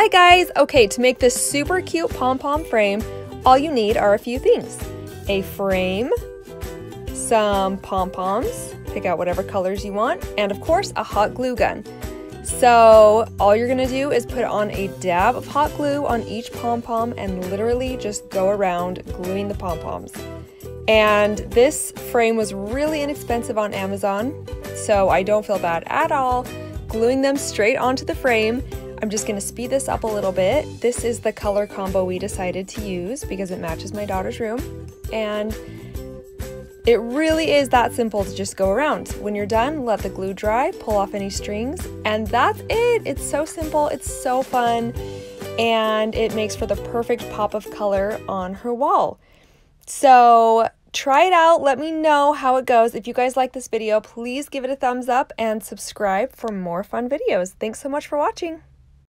Hi guys! Okay, to make this super cute pom-pom frame, all you need are a few things. A frame, some pom-poms, pick out whatever colors you want, and of course a hot glue gun. So all you're gonna do is put on a dab of hot glue on each pom-pom and literally just go around gluing the pom-poms. And this frame was really inexpensive on Amazon, so I don't feel bad at all gluing them straight onto the frame. I'm just gonna speed this up a little bit. This is the color combo we decided to use because it matches my daughter's room. And it really is that simple to just go around. When you're done, let the glue dry, pull off any strings, and that's it. It's so simple, it's so fun, and it makes for the perfect pop of color on her wall. So try it out, let me know how it goes. If you guys like this video, please give it a thumbs up and subscribe for more fun videos. Thanks so much for watching.